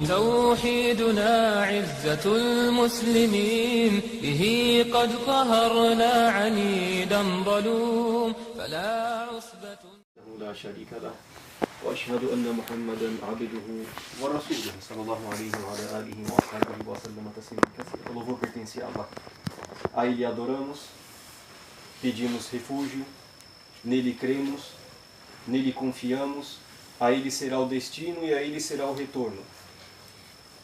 توحيدنا عزة المسلمين به قد قهرنا عنيدا ظلوم فلا عصبة لا شريك له وأشهد أن محمدا عبده ورسوله صلى الله عليه وعلى آله وصحبه وسلم تسليما كثيرا. O louvor pertence a Allah. A Ele adoramos, pedimos refúgio, nele cremos, nele confiamos, a Ele será o destino e a Ele será o retorno.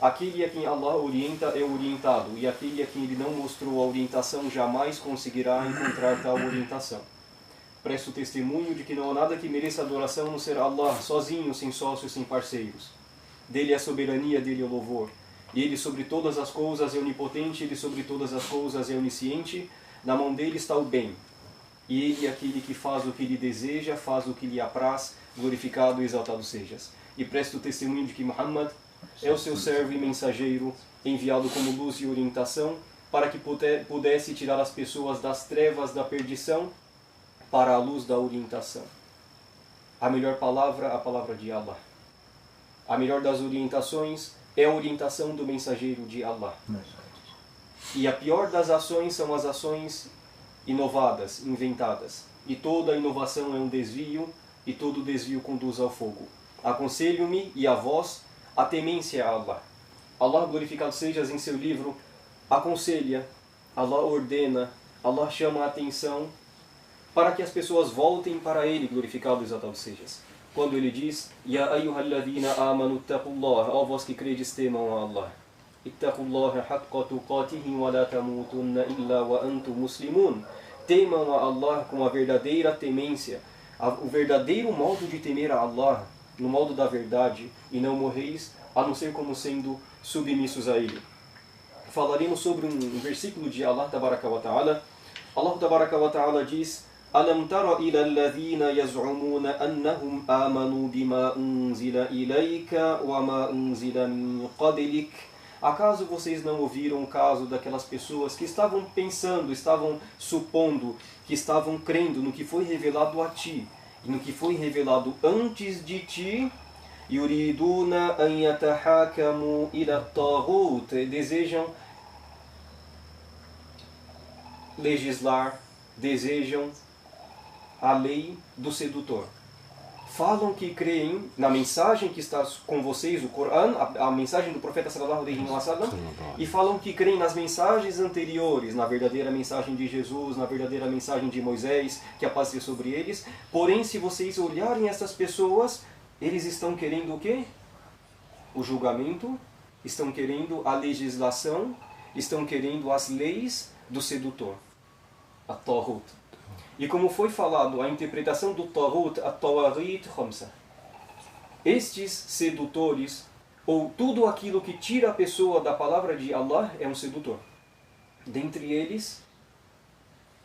Aquele a quem Allah orienta é orientado, e aquele a quem Ele não mostrou a orientação jamais conseguirá encontrar tal orientação. Presto testemunho de que não há nada que mereça adoração a não ser Allah, sozinho, sem sócios, sem parceiros. Dele é a soberania, dele é o louvor. E Ele sobre todas as coisas é onipotente, Ele sobre todas as coisas é onisciente. Na mão dele está o bem. E Ele é aquele que faz o que Ele deseja, faz o que lhe apraz, glorificado e exaltado sejas. E presto testemunho de que Muhammad é o seu servo e mensageiro, enviado como luz e orientação, para que pudesse tirar as pessoas das trevas da perdição para a luz da orientação. A melhor palavra, a palavra de Allah. A melhor das orientações é a orientação do mensageiro de Allah. E a pior das ações são as ações inovadas, inventadas. E toda inovação é um desvio, e todo desvio conduz ao fogo. Aconselho-me e a vós a temência a Allah. Allah, glorificado sejas, em seu livro, aconselha, Allah ordena, Allah chama a atenção para que as pessoas voltem para Ele, glorificado e exaltado sejas. Quando Ele diz, Ya ayyuhalladhina amanu ittaqullaha, ó vós que credes, temam a Allah. Ittaqullaha haqqa tuqatihi wa la tamutunna illa wa antum muslimun. Temam a Allah com a verdadeira temência, o verdadeiro modo de temer a Allah, no modo da verdade, e não morreis, a não ser como sendo submissos a Ele. Falaremos sobre um versículo de Allah Tabaraka wa Ta'ala. Allah Tabaraka wa Ta'ala diz, Alam tara ila alladhina yaz'umuna annahum amanu bima unzila ilayka wa ma unzila min qablik. Acaso vocês não ouviram o caso daquelas pessoas que estavam pensando, estavam supondo, que estavam crendo no que foi revelado a ti, e no que foi revelado antes de ti, yuriduna an yatahakamu ila at-taghut, desejam legislar, desejam a lei do sedutor. Falam que creem na mensagem que está com vocês, o Corão, a mensagem do profeta sallallahu alaihi wasallam, e falam que creem nas mensagens anteriores, na verdadeira mensagem de Jesus, na verdadeira mensagem de Moisés, que a paz seja sobre eles. Porém, se vocês olharem essas pessoas, eles estão querendo o quê? O julgamento, estão querendo a legislação, estão querendo as leis do sedutor, a Taghut. E como foi falado, a interpretação do Taghut, a Tawaghit Khamsa. Estes sedutores, ou tudo aquilo que tira a pessoa da palavra de Allah, é um sedutor. Dentre eles,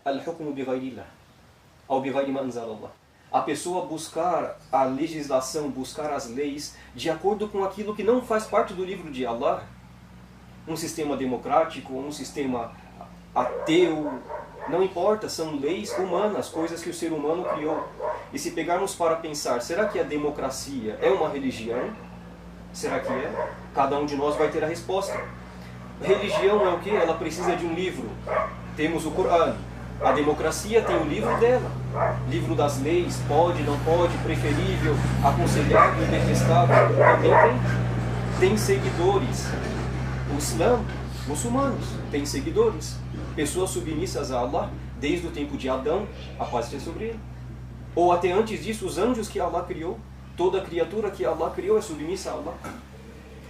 Al-Hukmu bi-ghayrillah, ou bi-ghayri ma anzalallah. A pessoa buscar a legislação, buscar as leis, de acordo com aquilo que não faz parte do livro de Allah. Um sistema democrático, um sistema ateu, não importa, são leis humanas, coisas que o ser humano criou. E se pegarmos para pensar, será que a democracia é uma religião? Será que é? Cada um de nós vai ter a resposta. Religião é o quê? Ela precisa de um livro. Temos o Corão. A democracia tem o livro dela. Livro das leis, pode, não pode, preferível, aconselhável, detestável. Também tem seguidores. O Islã, muçulmanos, tem seguidores. Pessoas submissas a Allah, desde o tempo de Adão, a paz seja sobre ele. Ou até antes disso, os anjos que Allah criou, toda criatura que Allah criou é submissa a Allah.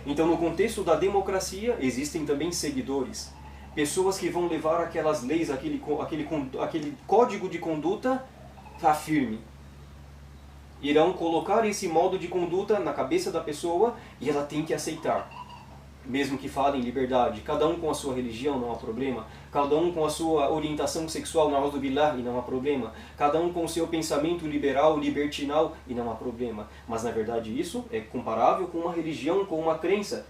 Então, no contexto da democracia, existem também seguidores. Pessoas que vão levar aquelas leis, aquele código de conduta firme. Irão colocar esse modo de conduta na cabeça da pessoa e ela tem que aceitar. Mesmo que falem liberdade, cada um com a sua religião, não há problema. Cada um com a sua orientação sexual, na'udhu billah, e não há problema. Cada um com o seu pensamento liberal, libertinal, e não há problema. Mas na verdade isso é comparável com uma religião, com uma crença.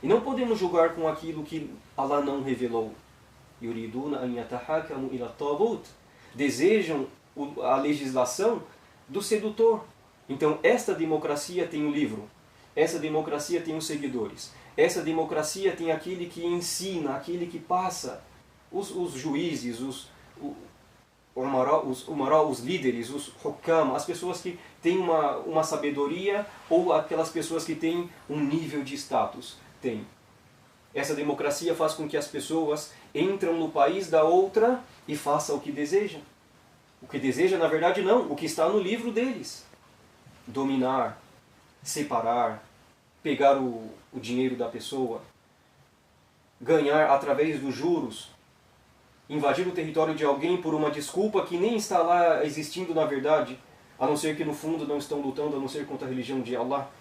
E não podemos julgar com aquilo que Allah não revelou. Yuriduna an yatahakamu ila at-taghut. Desejam a legislação do sedutor. Então esta democracia tem um livro. essa democracia tem os seguidores. Essa democracia tem aquele que ensina, aquele que passa, os juízes, os líderes, os hukam, as pessoas que têm uma sabedoria ou aquelas pessoas que têm um nível de status. Tem. Essa democracia faz com que as pessoas entram no país da outra e façam o que desejam. O que deseja, na verdade, não. O que está no livro deles. Dominar, separar, pegar o dinheiro da pessoa, ganhar através dos juros, invadir o território de alguém por uma desculpa que nem está lá existindo na verdade, a não ser que no fundo não estão lutando, a não ser contra a religião de Allah,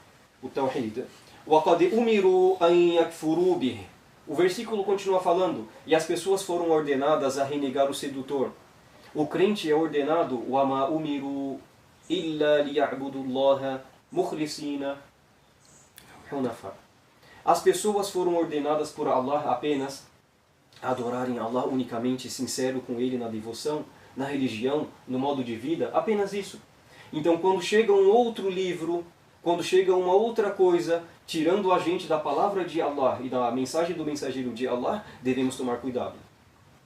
o Tawhid. وَقَدْ أُمِرُوا أَنْ يَكْفُرُوا بِهِ. O versículo continua falando, e as pessoas foram ordenadas a renegar o sedutor. O crente é ordenado, وَمَا أُمِرُوا إِلَّا لِيَعْبُدُوا اللَّهَ مُخْلِصِينَ حُنَفَاءَ. As pessoas foram ordenadas por Allah apenas a adorarem Allah unicamente, sincero com Ele na devoção, na religião, no modo de vida, apenas isso. Então quando chega um outro livro, quando chega uma outra coisa, tirando a gente da palavra de Allah e da mensagem do mensageiro de Allah, devemos tomar cuidado.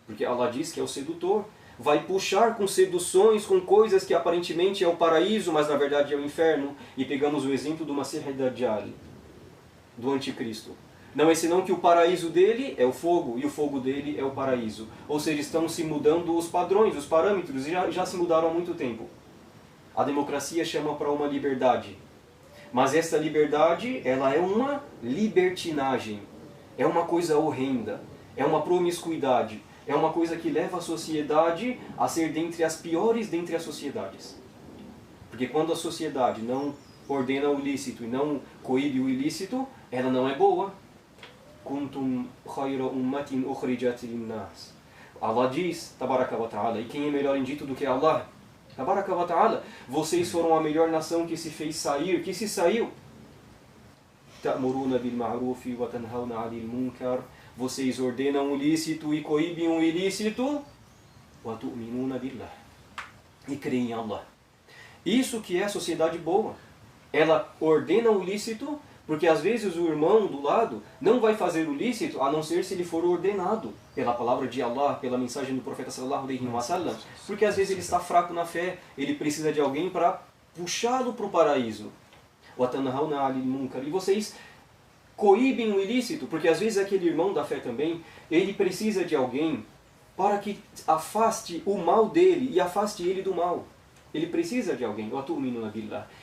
Porque Allah diz que é o sedutor, vai puxar com seduções, com coisas que aparentemente é o paraíso, mas na verdade é o inferno. E pegamos o exemplo do Masih ad-Dajjal, do anticristo. Não é senão que o paraíso dele é o fogo, e o fogo dele é o paraíso. Ou seja, estão se mudando os padrões, os parâmetros, e já se mudaram há muito tempo. A democracia chama para uma liberdade. Mas essa liberdade, ela é uma libertinagem. É uma coisa horrenda. É uma promiscuidade. É uma coisa que leva a sociedade a ser dentre as piores dentre as sociedades. Porque quando a sociedade não ordena o ilícito e não coíbe o ilícito, ela não é boa. Kuntum khayra ummatin ukhrijat linnas. Allah diz, tabaraka wa ta'ala, e quem é melhor em dito do que Allah? Tabaraka wa ta'ala, vocês foram a melhor nação que se fez sair, que se saiu. Ta'muruna bil ma'rufi wa tanhauna 'anil munkar. Vocês ordenam o ilícito e coíbem o ilícito. Wa tu'minuna billah. E creem em Allah. Isso que é a sociedade boa. Ela ordena o ilícito, porque às vezes o irmão do lado não vai fazer o lícito, a não ser se ele for ordenado pela palavra de Allah, pela mensagem do profeta sallallahu alaihi wasallam, porque às vezes ele está fraco na fé, ele precisa de alguém para puxá-lo para o paraíso. E vocês coíbem o ilícito, porque às vezes aquele irmão da fé também, ele precisa de alguém para que afaste o mal dele e afaste ele do mal. Ele precisa de alguém.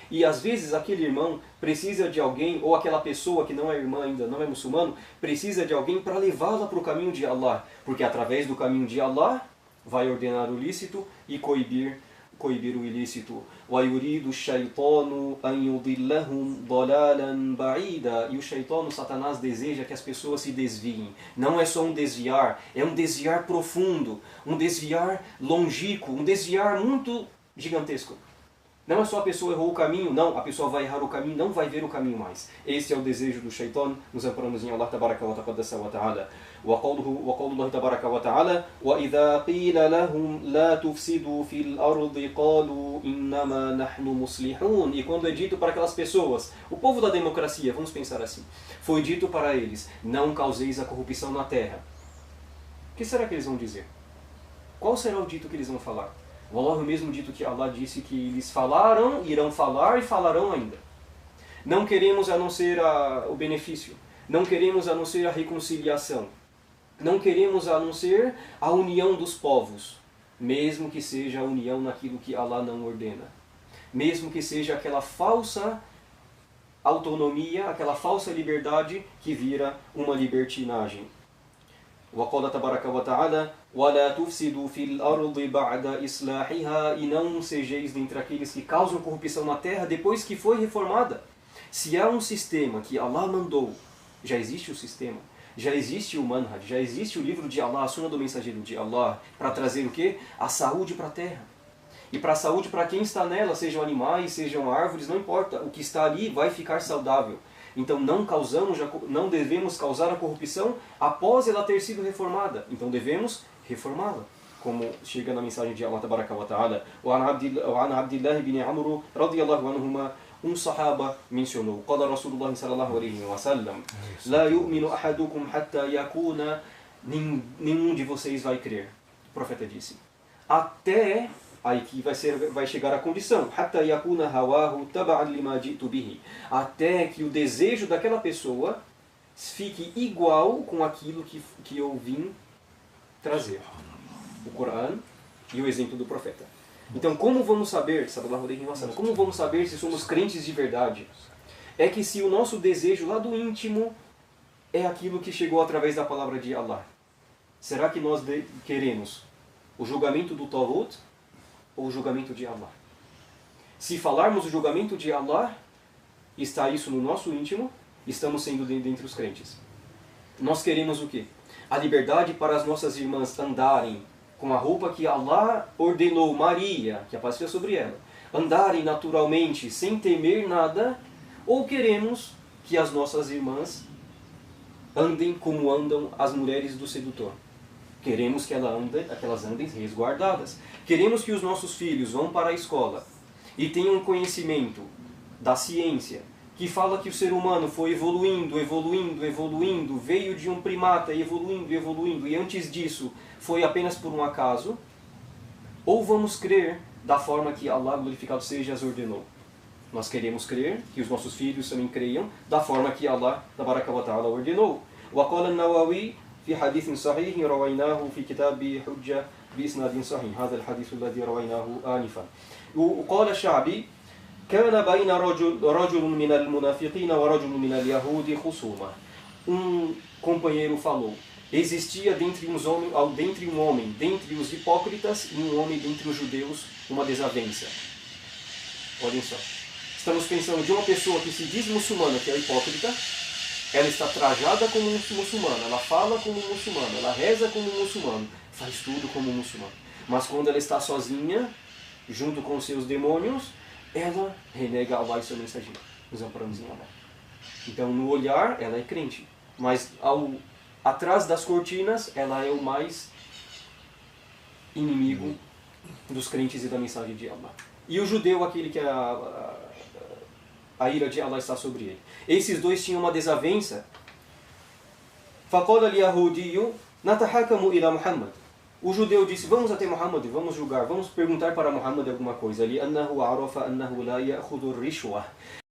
E às vezes aquele irmão precisa de alguém, ou aquela pessoa que não é irmã ainda, não é muçulmano, precisa de alguém para levá-la para o caminho de Allah. Porque através do caminho de Allah vai ordenar o lícito e coibir o ilícito. وَيُرِيدُ الشَّيْطَانُ أَنْ يُضِلَّهُمْ ضَلَالًا بَعِيدًا. E o Shaitan, o Satanás, deseja que as pessoas se desviem. Não é só um desviar, é um desviar profundo, um desviar longínquo, um desviar muito gigantesco. Não é só a pessoa errou o caminho, não, a pessoa vai errar o caminho, não vai ver o caminho mais. Esse é o desejo do Shaitan. Nos amparamos em Allah tabaraka wa ta'ala. وقول الله تبارك وتعالى وإذا قيل لهم لا تفسدوا في الأرض قالوا إنما نحن مصلحون. E quando é dito para aquelas pessoas, o povo da democracia, vamos pensar assim, foi dito para eles, não causeis a corrupção na terra. O que será que eles vão dizer? Qual será o dito que eles vão falar? O mesmo dito que Allah disse que eles falaram, irão falar e falarão ainda. Não queremos a não ser o benefício. Não queremos a não ser a reconciliação. Não queremos a não ser a união dos povos. Mesmo que seja a união naquilo que Allah não ordena. Mesmo que seja aquela falsa autonomia, aquela falsa liberdade que vira uma libertinagem. وقال تبارك وتعالى ولا تفسدوا في الأرض بعد إصلاحها. E não sejeis dentre aqueles que causam corrupção na terra depois que foi reformada. Se há um sistema que Allah mandou, já existe o sistema, já existe o manhaj, já existe o livro de Allah, a sunna do mensageiro de Allah, para trazer o quê? A saúde para a terra. E para a saúde para quem está nela, sejam animais, sejam árvores, não importa, o que está ali vai ficar saudável. Então não devemos causar a corrupção após ela ter sido reformada. Então devemos reformá-la. Como chega na mensagem de Allah tabaraka wa ta'ala. وعن عبد الله بن عمرو رضي الله عنهما Um sahaba mencionou: "Qala Rasulullah sallallahu alaihi wasallam, la yu'minu ahadukum hatta yakuna", nenhum de vocês vai crer. O profeta disse: até aí que vai chegar a condição, hatta yakuna hawahu tab'an lima ji'tu bihi, até que o desejo daquela pessoa fique igual com aquilo que eu vim trazer. O Corão e o exemplo do profeta. Então, como vamos saber, sallallahu alaihi wasallam, como vamos saber se somos crentes de verdade? É que se o nosso desejo lá do íntimo é aquilo que chegou através da palavra de Allah. Será que nós queremos o julgamento do Talut ou o julgamento de Allah? Se falarmos o julgamento de Allah, está isso no nosso íntimo, estamos sendo dentre os crentes. Nós queremos o quê? A liberdade para as nossas irmãs andarem com a roupa que Allah ordenou, Maria, que a paz seja sobre ela, andarem naturalmente, sem temer nada, ou queremos que as nossas irmãs andem como andam as mulheres do sedutor? Queremos que elas andem resguardadas. Queremos que os nossos filhos vão para a escola e tenham conhecimento da ciência, que fala que o ser humano foi evoluindo, veio de um primata, evoluindo, e antes disso foi apenas por um acaso? Ou vamos crer da forma que Allah, glorificado seja, as ordenou? Nós queremos crer, que os nossos filhos também creiam, da forma que Allah, tabaraka wa ta'ala, ordenou. وقال النووي في حديث صحيح رويناه في كتاب حجة بإسناد صحيح، هذا الحديث الذي رويناه آنفا. وقال الشعبي: كان بين رجل من المنافقين ورجل من اليهود خصومة. Companheiro falou: existia dentre os hipócritas e um homem dentre os judeus uma desavença. Olhem só. Estamos pensando de uma pessoa que se diz muçulmana, que é hipócrita. Ela está trajada como um muçulmano, ela fala como um muçulmano, ela reza como um muçulmano, faz tudo como um muçulmano. Mas quando ela está sozinha, junto com seus demônios, ela renega Allah e seu mensageiro. Nos amparamos em Allah. Então, no olhar, ela é crente. Mas atrás das cortinas, ela é o mais inimigo dos crentes e da mensagem de Allah. E o judeu, aquele que a ira de Allah está sobre ele. Esses dois tinham uma desavença. فَقَالَ الْيَهُودِيُّ نَتَحَكَمُ إِلَى مُحَمَّدٍ. O judeu disse: vamos até Muhammad, vamos julgar, vamos perguntar para Muhammad alguma coisa. لِأَنَّهُ عَرَفَ أَنَّهُ لَا يَأْخُذُ الرِّشْوَةَ.